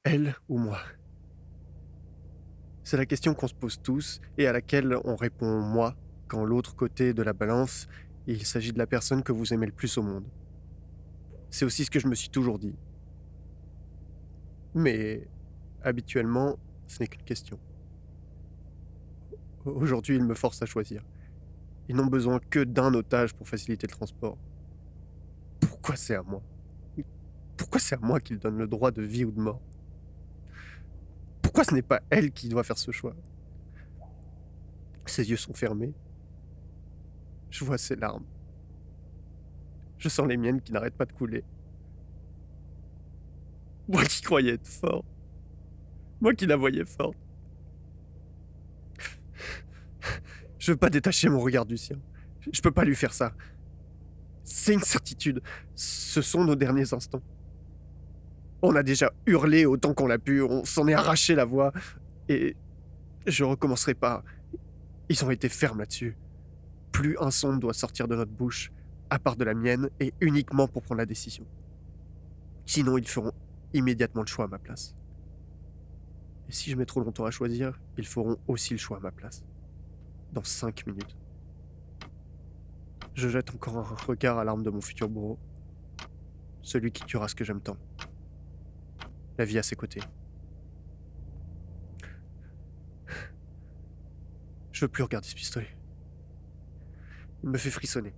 Elle ou moi? C'est la question qu'on se pose tous et à laquelle on répond moi quand l'autre côté de la balance, il s'agit de la personne que vous aimez le plus au monde. C'est aussi ce que je me suis toujours dit. Mais habituellement, ce n'est qu'une question. Aujourd'hui, ils me forcent à choisir. Ils n'ont besoin que d'un otage pour faciliter le transport. Pourquoi c'est à moi? Pourquoi c'est à moi qu'ils donnent le droit de vie ou de mort? Pourquoi ce n'est pas elle qui doit faire ce choix? Ses yeux sont fermés. Je vois ses larmes. Je sens les miennes qui n'arrêtent pas de couler. Moi qui croyais être fort. Moi qui la voyais forte. Je veux pas détacher mon regard du sien. Je peux pas lui faire ça. C'est une certitude. Ce sont nos derniers instants. On a déjà hurlé autant qu'on l'a pu, on s'en est arraché la voix, et je recommencerai pas. Ils ont été fermes là-dessus. Plus un son ne doit sortir de notre bouche, à part de la mienne, et uniquement pour prendre la décision. Sinon, ils feront immédiatement le choix à ma place. Et si je mets trop longtemps à choisir, ils feront aussi le choix à ma place. Dans 5 minutes. Je jette encore un regard à l'arme de mon futur bourreau. Celui qui tuera ce que j'aime tant. La vie à ses côtés. Je veux plus regarder ce pistolet. Il me fait frissonner.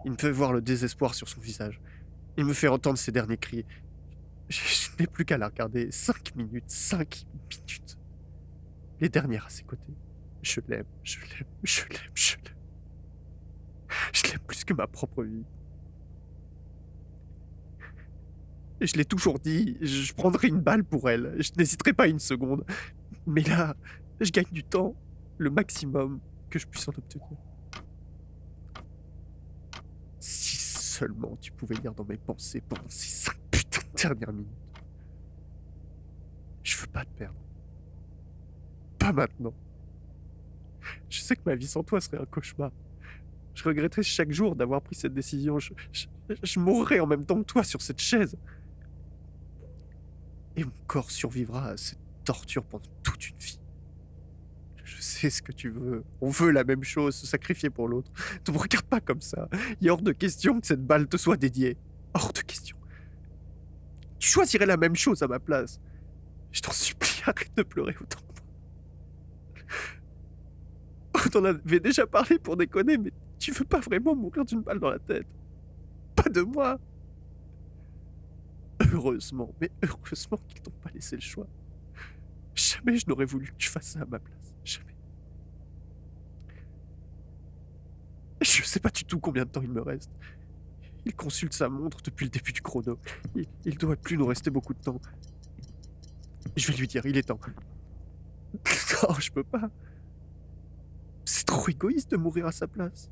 Il me fait voir le désespoir sur son visage. Il me fait entendre ses derniers cris. Je n'ai plus qu'à la regarder. 5 minutes, 5 minutes. Les dernières à ses côtés. Je l'aime, je l'aime, je l'aime, je l'aime. Je l'aime plus que ma propre vie. Et je l'ai toujours dit, je prendrai une balle pour elle. Je n'hésiterai pas une seconde. Mais là, je gagne du temps, le maximum que je puisse en obtenir. Si seulement tu pouvais lire dans mes pensées pendant ces 5 putains de dernières minutes. Je veux pas te perdre. Pas maintenant. Je sais que ma vie sans toi serait un cauchemar. Je regretterais chaque jour d'avoir pris cette décision. Je mourrais en même temps que toi sur cette chaise. Et mon corps survivra à cette torture pendant toute une vie. Je sais ce que tu veux. On veut la même chose, se sacrifier pour l'autre. Ne me regarde pas comme ça. Il est hors de question que cette balle te soit dédiée. Hors de question. Tu choisirais la même chose à ma place. Je t'en supplie, arrête de pleurer autant que moi. On en avait déjà parlé pour déconner, mais tu veux pas vraiment mourir d'une balle dans la tête. Pas de moi. Heureusement, mais heureusement qu'ils t'ont pas laissé le choix. Jamais je n'aurais voulu que tu fasses ça à ma place. Jamais. Je sais pas du tout combien de temps il me reste. Il consulte sa montre depuis le début du chrono. Il doit plus nous rester beaucoup de temps. Je vais lui dire, il est temps. Non, je peux pas. C'est trop égoïste de mourir à sa place.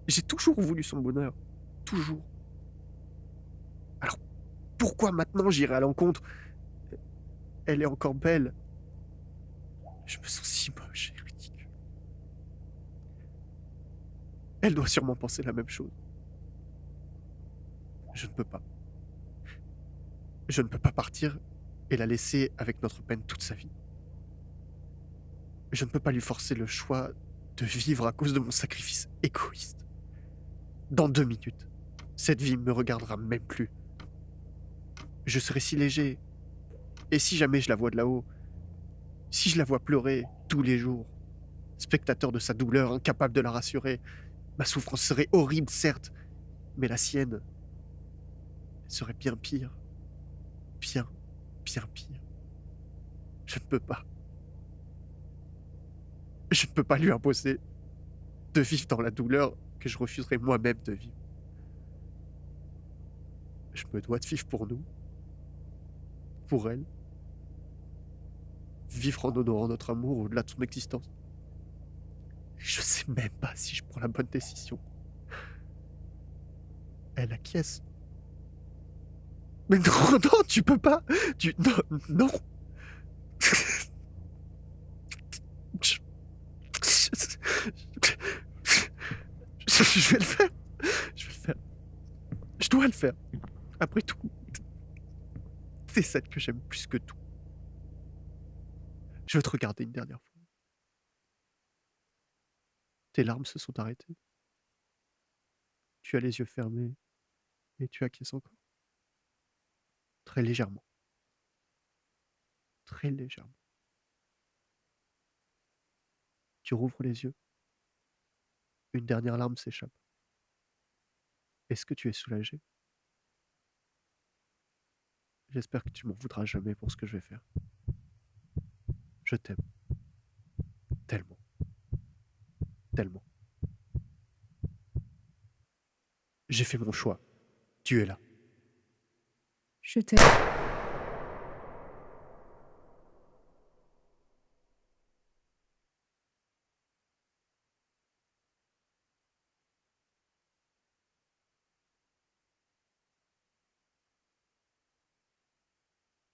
J'ai toujours voulu son bonheur. Toujours. Alors, pourquoi maintenant j'irai à l'encontre? Elle est encore belle. Je me sens si moche et ridicule. Elle doit sûrement penser la même chose. Je ne peux pas. Je ne peux pas partir et la laisser avec notre peine toute sa vie. Je ne peux pas lui forcer le choix de vivre à cause de mon sacrifice égoïste. Dans 2 minutes, cette vie me regardera même plus. Je serai si léger. Et si jamais je la vois de là-haut, si je la vois pleurer tous les jours, spectateur de sa douleur, incapable de la rassurer, ma souffrance serait horrible, certes, mais la sienne, elle serait bien pire. Bien, bien pire. Je ne peux pas. Je ne peux pas lui imposer de vivre dans la douleur que je refuserais moi-même de vivre. Je me dois de vivre pour nous, pour elle, vivre en honorant notre amour au-delà de son existence. Je sais même pas si je prends la bonne décision. Elle acquiesce. Mais non, non, tu peux pas. Non, non. Je, je vais le faire. Je vais le faire. Je dois le faire. Après tout. C'est celle que j'aime plus que tout. Je veux te regarder une dernière fois. Tes larmes se sont arrêtées. Tu as les yeux fermés et tu acquiesces encore. Très légèrement. Très légèrement. Tu rouvres les yeux. Une dernière larme s'échappe. Est-ce que tu es soulagé? J'espère que tu m'en voudras jamais pour ce que je vais faire. Je t'aime. Tellement. Tellement. J'ai fait mon choix. Tu es là. Je t'aime.